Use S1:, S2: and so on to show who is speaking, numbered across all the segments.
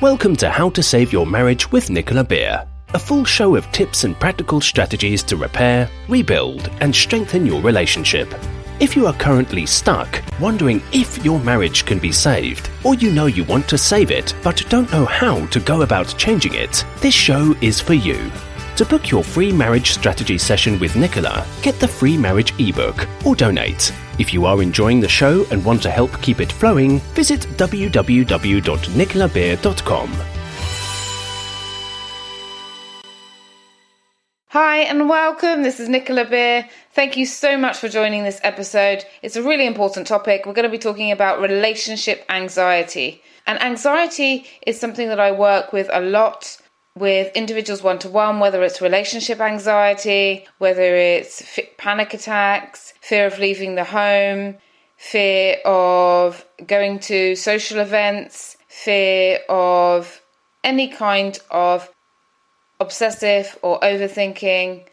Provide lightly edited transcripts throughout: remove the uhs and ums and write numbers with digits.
S1: Welcome to How to Save Your Marriage with Nicola Beer, a full show of tips and practical strategies to repair, rebuild, and strengthen your relationship. If you are currently stuck, wondering if your marriage can be saved, or you want to save it but don't know how to go about changing it, this show is for you. To book your free marriage strategy session with Nicola, get the free marriage ebook or donate. If you are enjoying the show and want to help keep it flowing, visit www.nicolabeer.com.
S2: Hi and welcome, this is Nicola Beer. Thank you so much for joining this episode. It's a really important topic. We're going to be talking about relationship anxiety. And anxiety is something that I work with a lot with individuals one-to-one, whether it's relationship anxiety, whether it's panic attacks, fear of leaving the home, fear of going to social events, fear of any kind of obsessive or overthinking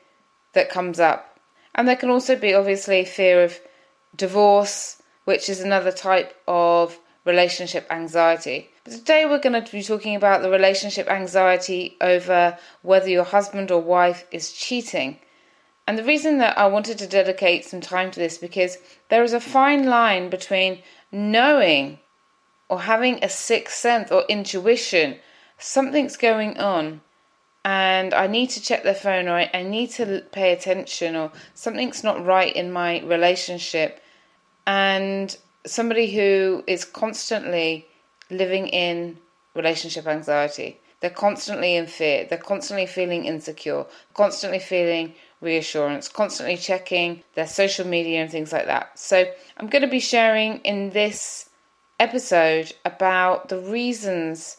S2: that comes up. And there can also be obviously fear of divorce, which is another type of relationship anxiety. But today we're going to be talking about the relationship anxiety over whether your husband or wife is cheating. And the reason that I wanted to dedicate some time to this because there is a fine line between knowing or having a sixth sense or intuition, something's going on, and I need to check their phone, or I need to pay attention, or something's not right in my relationship, and somebody who is constantly living in relationship anxiety. They're constantly in fear. They're constantly feeling insecure, constantly feeling reassurance, constantly checking their social media and things like that. So I'm going to be sharing in this episode about the reasons,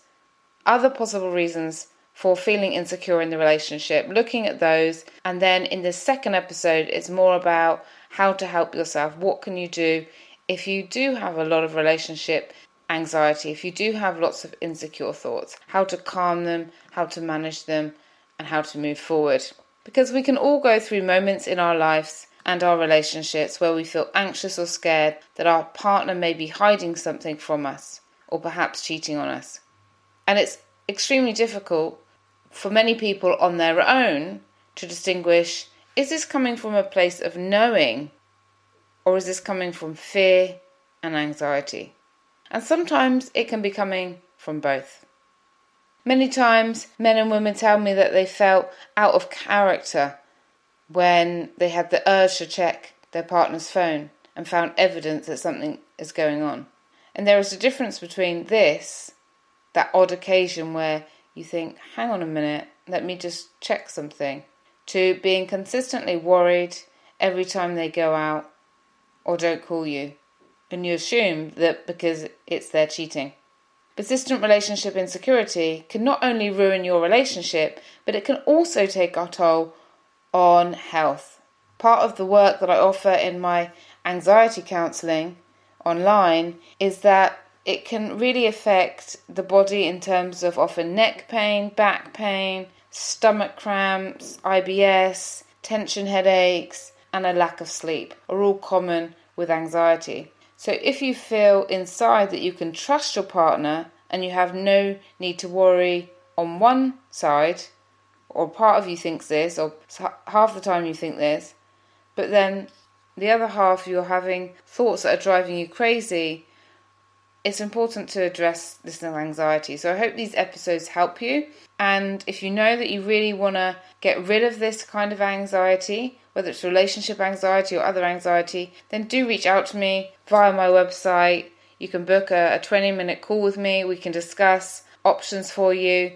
S2: other possible reasons for feeling insecure in the relationship, looking at those. And then in the second episode, it's more about how to help yourself. What can you do if you do have a lot of relationship anxiety, if you do have lots of insecure thoughts, how to calm them, how to manage them, and how to move forward. Because we can all go through moments in our lives and our relationships where we feel anxious or scared that our partner may be hiding something from us or perhaps cheating on us. And it's extremely difficult for many people on their own to distinguish, is this coming from a place of knowing, or is this coming from fear and anxiety? And sometimes it can be coming from both. Many times men and women tell me that they felt out of character when they had the urge to check their partner's phone and found evidence that something is going on. And there is a difference between this, that odd occasion where you think, hang on a minute, let me just check something, to being consistently worried every time they go out or don't call you, and you assume that because it's their cheating. Persistent relationship insecurity can not only ruin your relationship, but it can also take a toll on health. Part of the work that I offer in my anxiety counselling online is that it can really affect the body in terms of often neck pain, back pain, stomach cramps, IBS, tension headaches, and a lack of sleep are all common with anxiety. So if you feel inside that you can trust your partner and you have no need to worry on one side, or part of you thinks this, or half the time you think this, but then the other half you're having thoughts that are driving you crazy, it's important to address this anxiety. So I hope these episodes help you. And if you know that you really want to get rid of this kind of anxiety, whether it's relationship anxiety or other anxiety, then do reach out to me via my website. You can book a 20-minute call with me. We can discuss options for you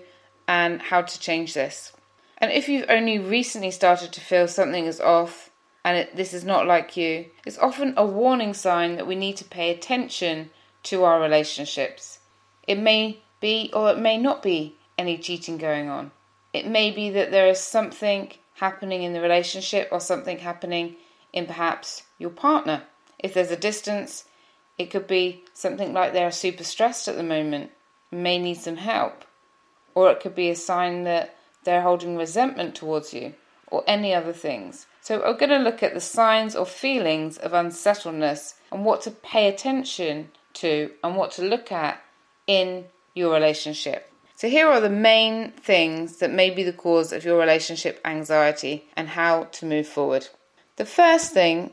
S2: and how to change this. And if you've only recently started to feel something is off and this is not like you, it's often a warning sign that we need to pay attention to our relationships. It may be or it may not be any cheating going on. It may be that there is something happening in the relationship or something happening in perhaps your partner. If there's a distance, it could be something like they're super stressed at the moment, may need some help. Or it could be a sign that they're holding resentment towards you or any other things. So we're going to look at the signs or feelings of unsettledness and what to pay attention to and what to look at in your relationship. So here are the main things that may be the cause of your relationship anxiety and how to move forward. The first thing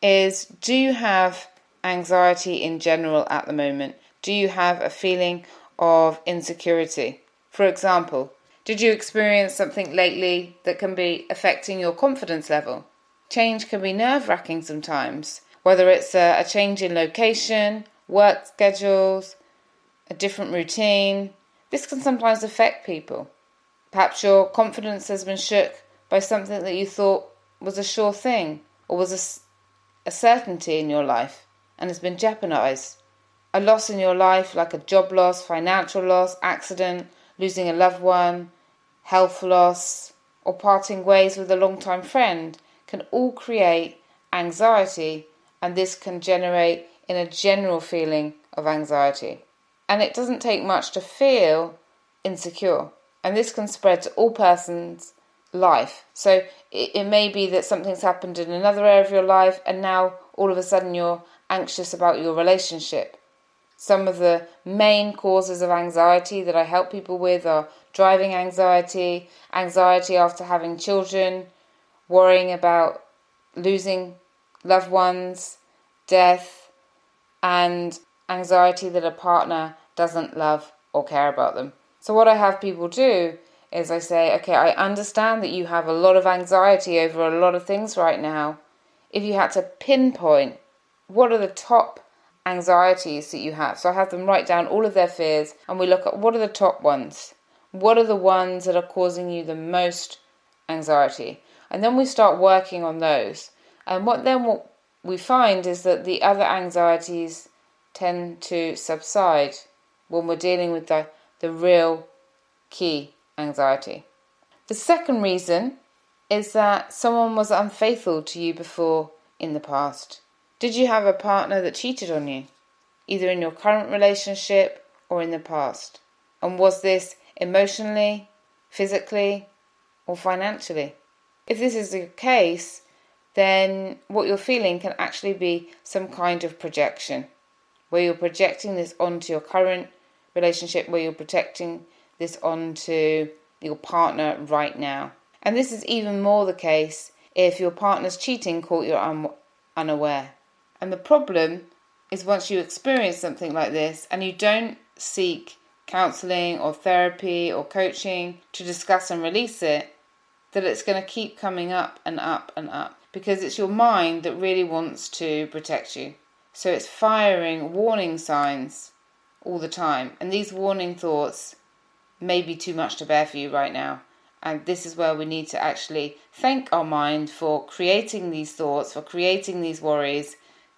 S2: is, do you have anxiety in general at the moment? Do you have a feeling of insecurity? For example, did you experience something lately that can be affecting your confidence level? Change can be nerve-wracking sometimes, whether it's a change in location, work schedules, a different routine. This can sometimes affect people. Perhaps your confidence has been shook by something that you thought was a sure thing or was a certainty in your life and has been jeopardized. A loss in your life, like a job loss, financial loss, accident, losing a loved one, health loss, or parting ways with a long-time friend, can all create anxiety, and this can generate in a general feeling of anxiety. And it doesn't take much to feel insecure, and this can spread to all persons' life. So it may be that something's happened in another area of your life, and now all of a sudden you're anxious about your relationship. Some of the main causes of anxiety that I help people with are driving anxiety, anxiety after having children, worrying about losing loved ones, death, and anxiety that a partner doesn't love or care about them. So what I have people do is I say, okay, I understand that you have a lot of anxiety over a lot of things right now. If you had to pinpoint what are the top anxieties that you have, so I have them write down all of their fears and we look at what are the top ones. What are the ones that are causing you the most anxiety? And then we start working on those. And what we find is that the other anxieties tend to subside when we're dealing with the real key anxiety. The second reason is that someone was unfaithful to you before in the past. Did you have a partner that cheated on you, either in your current relationship or in the past? And was this emotionally, physically, or financially? If this is the case, then what you're feeling can actually be some kind of projection, where you're projecting this onto your current relationship, where you're projecting this onto your partner right now. And this is even more the case if your partner's cheating caught you unaware. And the problem is once you experience something like this and you don't seek counselling or therapy or coaching to discuss and release it, that it's going to keep coming up and up and up because it's your mind that really wants to protect you. So it's firing warning signs all the time. And these warning thoughts may be too much to bear for you right now. And this is where we need to actually thank our mind for creating these thoughts, for creating these worries,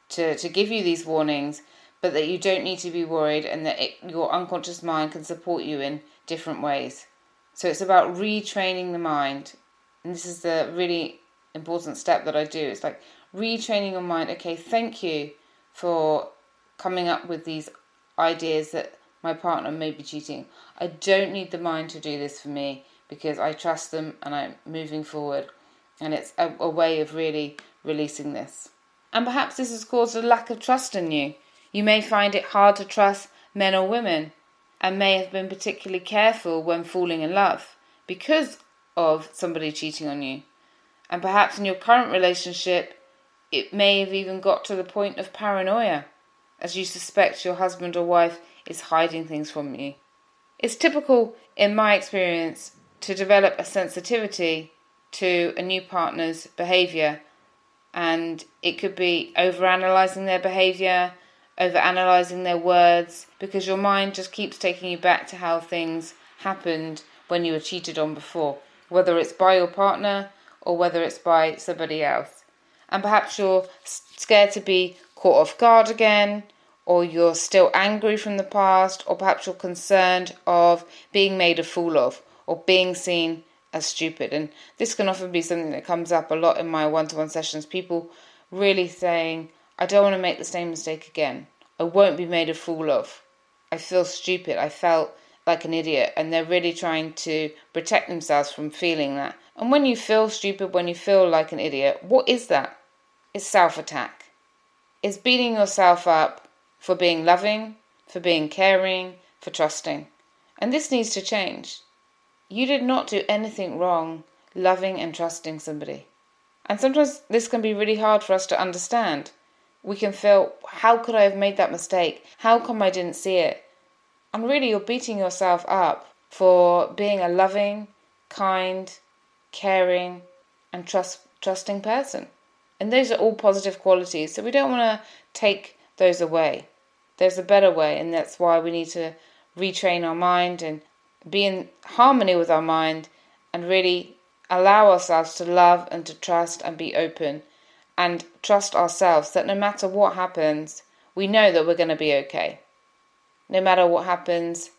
S2: to give you these warnings, but that you don't need to be worried and that your unconscious mind can support you in different ways. So it's about retraining the mind. And this is the really important step that I do. It's like retraining your mind. Okay, thank you for coming up with these ideas that my partner may be cheating. I don't need the mind to do this for me because I trust them and I'm moving forward. And it's a way of really releasing this. And perhaps this has caused a lack of trust in you. You may find it hard to trust men or women and may have been particularly careful when falling in love because of somebody cheating on you. And perhaps in your current relationship, it may have even got to the point of paranoia, as you suspect your husband or wife is hiding things from you. It's typical, in my experience, to develop a sensitivity to a new partner's behaviour, and it could be overanalyzing their behaviour, overanalyzing their words, because your mind just keeps taking you back to how things happened when you were cheated on before, whether it's by your partner or whether it's by somebody else. And perhaps you're scared to be caught off guard again, or you're still angry from the past, or perhaps you're concerned of being made a fool of, or being seen as stupid. And this can often be something that comes up a lot in my one-to-one sessions. People really saying, I don't want to make the same mistake again. I won't be made a fool of. I feel stupid. I felt like an idiot. And they're really trying to protect themselves from feeling that. And when you feel stupid, when you feel like an idiot, what is that? It's self-attack. It's beating yourself up for being loving, for being caring, for trusting. And this needs to change. You did not do anything wrong loving and trusting somebody. And sometimes this can be really hard for us to understand. We can feel, how could I have made that mistake? How come I didn't see it? And really you're beating yourself up for being a loving, kind, caring and trusting person. And those are all positive qualities. So we don't want to take those away. There's a better way, and that's why we need to retrain our mind and be in harmony with our mind and really allow ourselves to love and to trust and be open and trust ourselves that no matter what happens, we know that we're going to be okay. No matter what happens,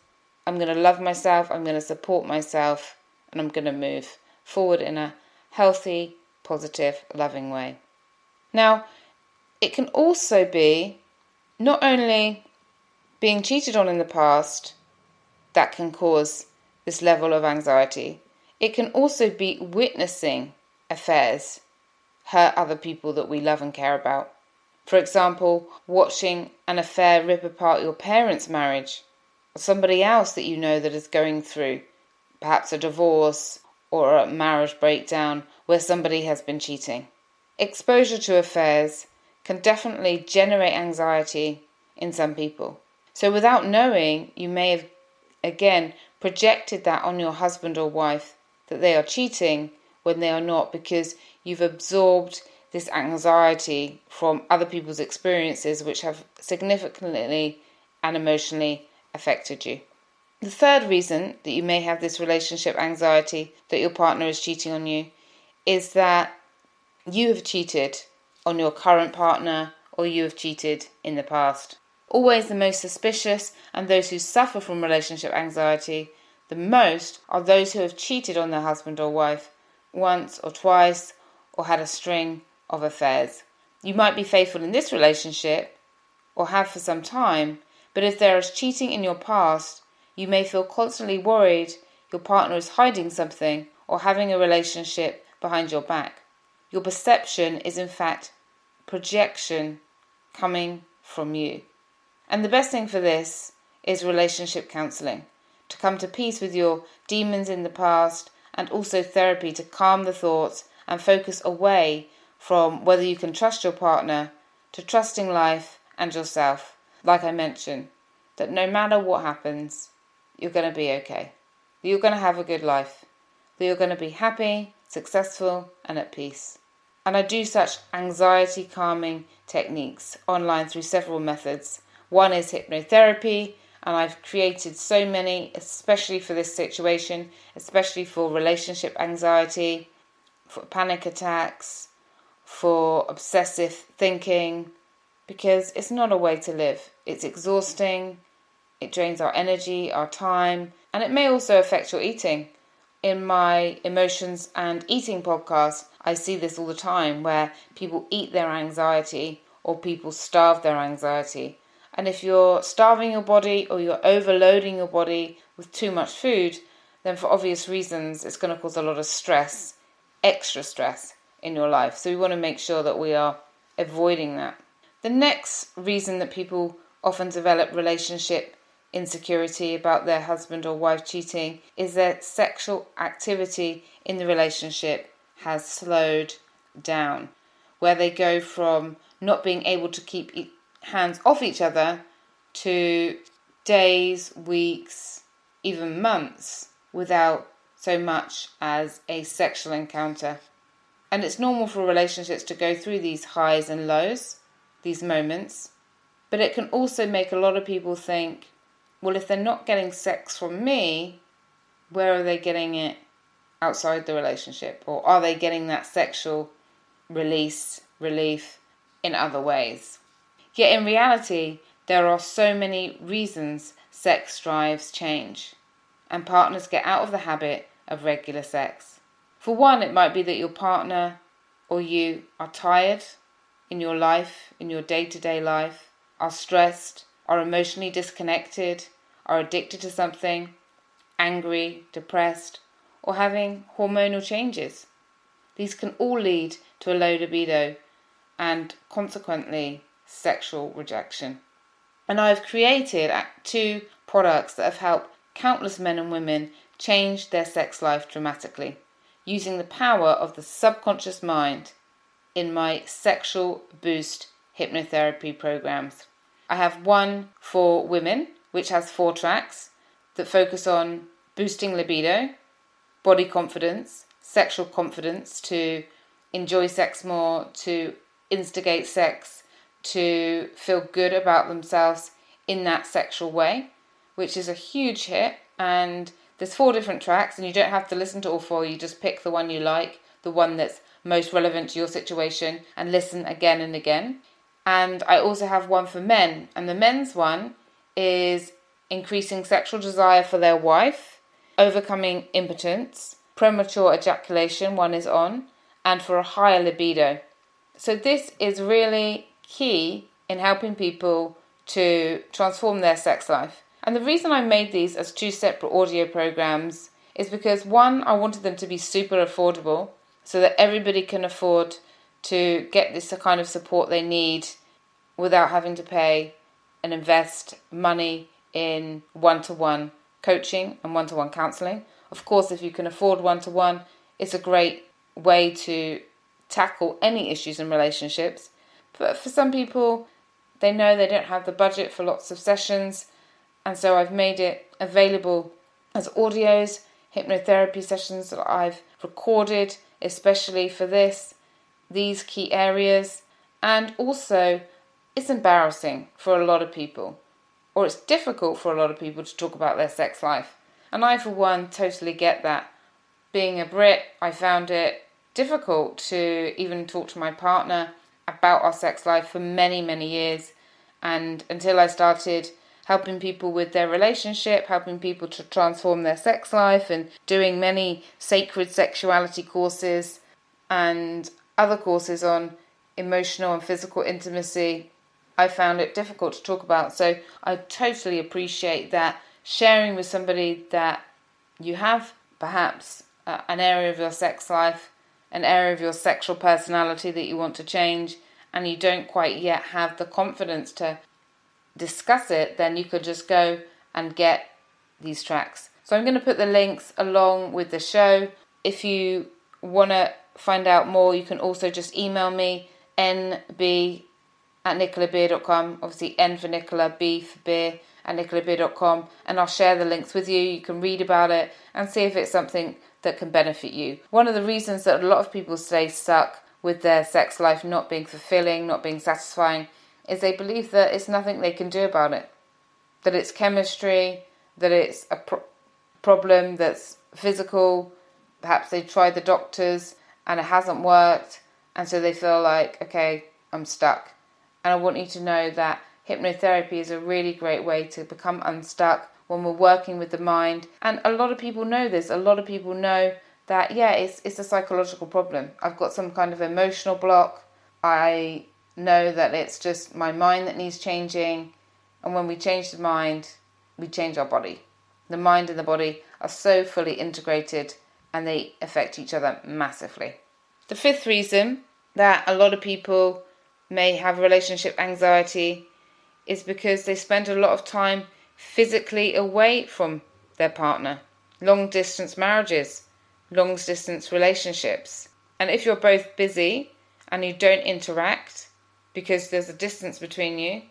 S2: I'm going to love myself, I'm going to support myself, and I'm going to move forward in a healthy, positive, loving way. Now, it can also be not only being cheated on in the past that can cause this level of anxiety. It can also be witnessing affairs hurt other people that we love and care about. For example, watching an affair rip apart your parents' marriage, or somebody else that you know that is going through perhaps a divorce or a marriage breakdown where somebody has been cheating. Exposure to affairs can definitely generate anxiety in some people. So without knowing, you may have, again, projected that on your husband or wife, that they are cheating when they are not, because you've absorbed this anxiety from other people's experiences which have significantly and emotionally affected you. The third reason that you may have this relationship anxiety that your partner is cheating on you is that you have cheated on your current partner or you have cheated in the past. Always the most suspicious and those who suffer from relationship anxiety the most are those who have cheated on their husband or wife once or twice or had a string of affairs. You might be faithful in this relationship or have for some time, but if there is cheating in your past, you may feel constantly worried your partner is hiding something or having a relationship behind your back. Your perception is in fact projection coming from you. And the best thing for this is relationship counselling, to come to peace with your demons in the past, and also therapy to calm the thoughts and focus away from whether you can trust your partner to trusting life and yourself. Like I mentioned, that no matter what happens, you're going to be okay. That you're going to have a good life. That you're going to be happy, successful, and at peace. And I do such anxiety calming techniques online through several methods. One is hypnotherapy, and I've created so many, especially for this situation, especially for relationship anxiety, for panic attacks, for obsessive thinking, because it's not a way to live. It's exhausting, it drains our energy, our time, and it may also affect your eating. In my emotions and eating podcast, I see this all the time where people eat their anxiety or people starve their anxiety. And if you're starving your body or you're overloading your body with too much food, then for obvious reasons, it's going to cause a lot of stress, extra stress in your life. So we want to make sure that we are avoiding that. The next reason that people often develop relationship insecurity about their husband or wife cheating is that sexual activity in the relationship has slowed down, where they go from not being able to keep hands off each other to days, weeks, even months without so much as a sexual encounter. And it's normal for relationships to go through these highs and lows, these moments, but it can also make a lot of people think, well, if they're not getting sex from me, where are they getting it outside the relationship? Or are they getting that sexual relief in other ways? Yet in reality, there are so many reasons sex drives change and partners get out of the habit of regular sex. For one, it might be that your partner or you are tired in your life, in your day-to-day life, are stressed, are emotionally disconnected, are addicted to something, angry, depressed, or having hormonal changes. These can all lead to a low libido and consequently sexual rejection. And I've created 2 products that have helped countless men and women change their sex life dramatically using the power of the subconscious mind in my Sexual Boost hypnotherapy programs. I have one for women, which has 4 tracks that focus on boosting libido, body confidence, sexual confidence to enjoy sex more, to instigate sex, to feel good about themselves in that sexual way, which is a huge hit. And there's 4 different tracks, and you don't have to listen to all 4. You just pick the one you like, the one that's most relevant to your situation, and listen again and again. And I also have one for men, and the men's one is increasing sexual desire for their wife, overcoming impotence, premature ejaculation, one is on, and for a higher libido. So this is really key in helping people to transform their sex life. And the reason I made these as 2 separate audio programs is because, one, I wanted them to be super affordable so that everybody can afford to get this kind of support they need without having to pay and invest money in one-to-one coaching and one-to-one counselling. Of course, if you can afford one-to-one, it's a great way to tackle any issues in relationships. But for some people, they know they don't have the budget for lots of sessions, and so I've made it available as audios, hypnotherapy sessions that I've recorded, especially for these key areas. And also, it's embarrassing for a lot of people, or it's difficult for a lot of people to talk about their sex life. And I, for one, totally get that. Being a Brit, I found it difficult to even talk to my partner about our sex life for many, many years. And until I started helping people with their relationship, helping people to transform their sex life, and doing many sacred sexuality courses and other courses on emotional and physical intimacy, I found it difficult to talk about. So I totally appreciate that sharing with somebody that you have perhaps an area of your sex life, an area of your sexual personality that you want to change, and you don't quite yet have the confidence to discuss it, then you could just go and get these tracks. So I'm going to put the links along with the show. If you want to find out more, you can also just email me, nb@nicolabeer.com, obviously N for Nicola, B for beer, at nicolabeer.com, and I'll share the links with you. You can read about it and see if it's something that can benefit you. One of the reasons that a lot of people stay stuck with their sex life not being fulfilling, not being satisfying, is they believe that it's nothing they can do about it. That it's chemistry, that it's a problem that's physical. Perhaps they tried the doctors and it hasn't worked, and so they feel like, okay, I'm stuck. And I want you to know that hypnotherapy is a really great way to become unstuck when we're working with the mind. And a lot of people know this. A lot of people know that, it's a psychological problem. I've got some kind of emotional block. I know that it's just my mind that needs changing. And when we change the mind, we change our body. The mind and the body are so fully integrated, and they affect each other massively. The 5th reason that a lot of people may have relationship anxiety is because they spend a lot of time physically away from their partner. Long distance marriages, long distance relationships. And if you're both busy and you don't interact because there's a distance between you,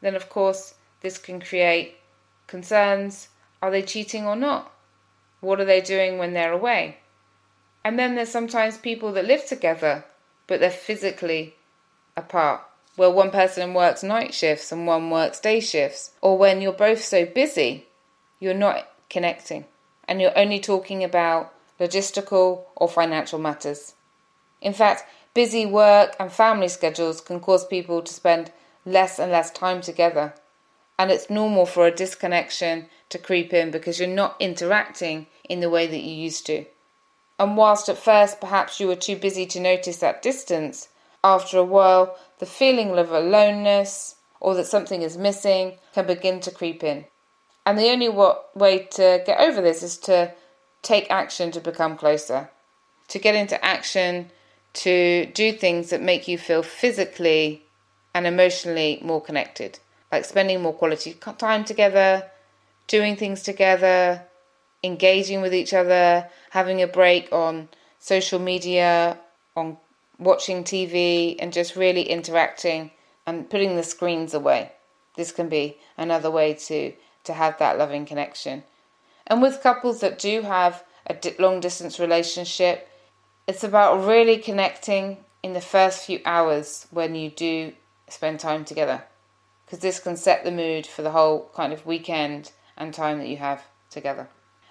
S2: then of course this can create concerns. Are they cheating or not? What are they doing when they're away? And then there's sometimes people that live together, but they're physically apart, where one person works night shifts and one works day shifts, or when you're both so busy, you're not connecting, and you're only talking about logistical or financial matters. In fact, busy work and family schedules can cause people to spend less and less time together, and it's normal for a disconnection to creep in because you're not interacting in the way that you used to. And whilst at first perhaps you were too busy to notice that distance, after a while the feeling of aloneness or that something is missing can begin to creep in. And the only way to get over this is to take action to become closer, to get into action, to do things that make you feel physically and emotionally more connected, like spending more quality time together, doing things together, engaging with each other, having a break on social media, on watching TV, and just really interacting and putting the screens away. This can be another way to have that loving connection. And with couples that do have a long distance relationship, it's about really connecting in the first few hours when you do spend time together, because this can set the mood for the whole kind of weekend and time that you have together.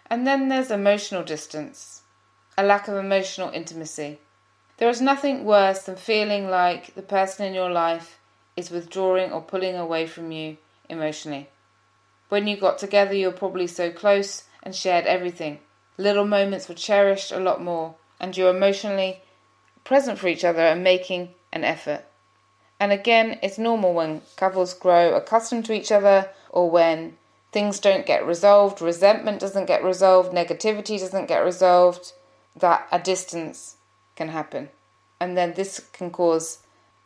S2: And then there's emotional distance, a lack of emotional intimacy. There is nothing worse than feeling like the person in your life is withdrawing or pulling away from you emotionally. When you got together, you were probably so close and shared everything. Little moments were cherished a lot more, and you're emotionally present for each other and making an effort. And again, it's normal when couples grow accustomed to each other, or when things don't get resolved, resentment doesn't get resolved, negativity doesn't get resolved, that a distance can happen. And then this can cause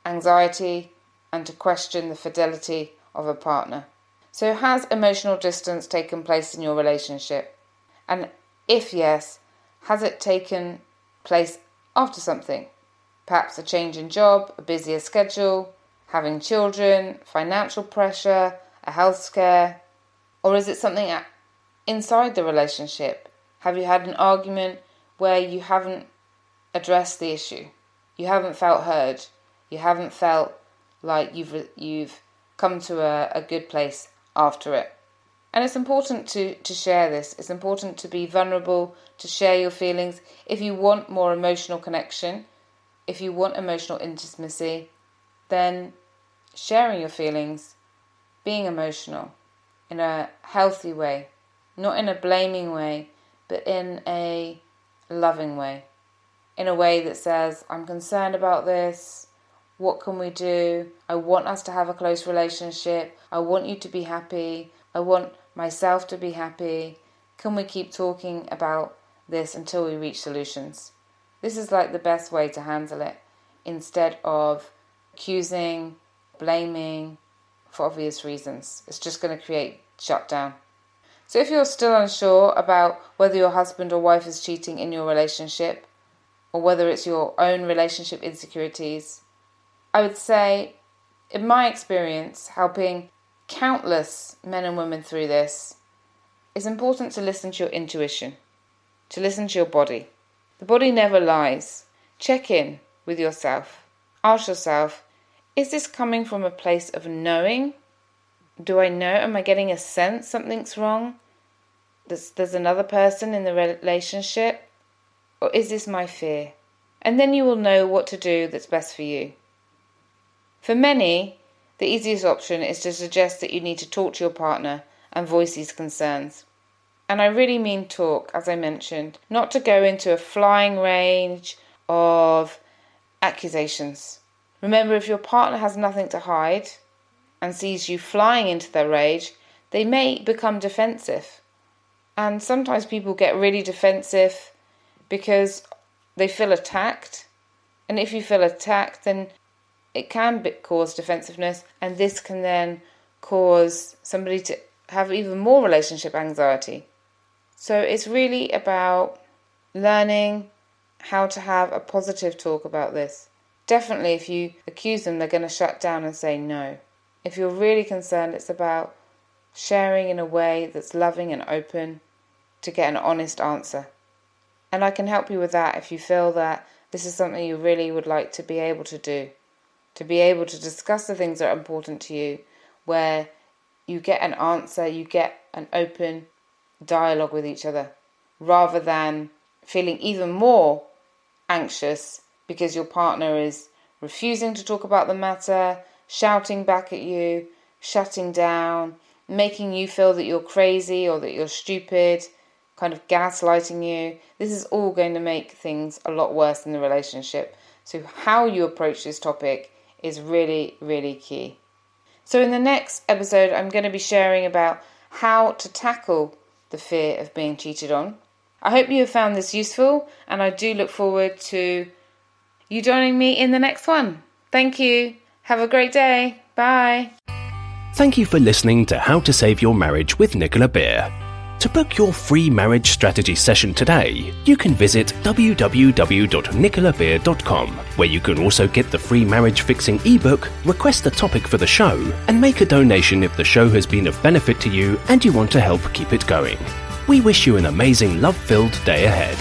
S2: anxiety and to question the fidelity of a partner. So has emotional distance taken place in your relationship? And if yes, has it taken place after something? Perhaps a change in job, a busier schedule, having children, financial pressure, a health scare? Or is it something inside the relationship? Have you had an argument where you haven't addressed the issue? You haven't felt heard. You haven't felt like you've come to a good place after it. And it's important to share this. It's important to be vulnerable, to share your feelings. If you want more emotional connection, if you want emotional intimacy, then sharing your feelings, being emotional in a healthy way, not in a blaming way, but in a loving way, in a way that says, I'm concerned about this, what can we do? I want us to have a close relationship, I want you to be happy, I want myself to be happy, can we keep talking about this until we reach solutions? This is like the best way to handle it, instead of accusing, blaming, for obvious reasons. It's just going to create shutdown. So if you're still unsure about whether your husband or wife is cheating in your relationship, or whether it's your own relationship insecurities, I would say, in my experience, helping countless men and women through this, it's important to listen to your intuition, to listen to your body. The body never lies. Check in with yourself. Ask yourself, is this coming from a place of knowing? Do I know? Am I getting a sense something's wrong? There's another person in the relationship? Or is this my fear? And then you will know what to do that's best for you. For many, the easiest option is to suggest that you need to talk to your partner and voice these concerns. And I really mean talk, as I mentioned, not to go into a flying range of accusations. Remember, if your partner has nothing to hide and sees you flying into their rage, they may become defensive. And sometimes people get really defensive because they feel attacked. And if you feel attacked, then it can cause defensiveness, and this can then cause somebody to have even more relationship anxiety. So it's really about learning how to have a positive talk about this. Definitely, if you accuse them, they're going to shut down and say no. If you're really concerned, it's about sharing in a way that's loving and open to get an honest answer. And I can help you with that if you feel that this is something you really would like to be able to do. To be able to discuss the things that are important to you, where you get an answer, you get an open dialogue with each other, rather than feeling even more anxious because your partner is refusing to talk about the matter, shouting back at you, shutting down, making you feel that you're crazy or that you're stupid, kind of gaslighting you. This is all going to make things a lot worse in the relationship. So how you approach this topic is really, really key. So in the next episode, I'm going to be sharing about how to tackle the fear of being cheated on. I hope you have found this useful, and I do look forward to you joining me in the next one. Thank you. Have a great day. Bye.
S1: Thank you for listening to How to Save Your Marriage with Nicola Beer. To book your free marriage strategy session today, you can visit www.nicolabeer.com, where you can also get the free marriage fixing ebook, request a topic for the show, and make a donation if the show has been of benefit to you and you want to help keep it going. We wish you an amazing love-filled day ahead.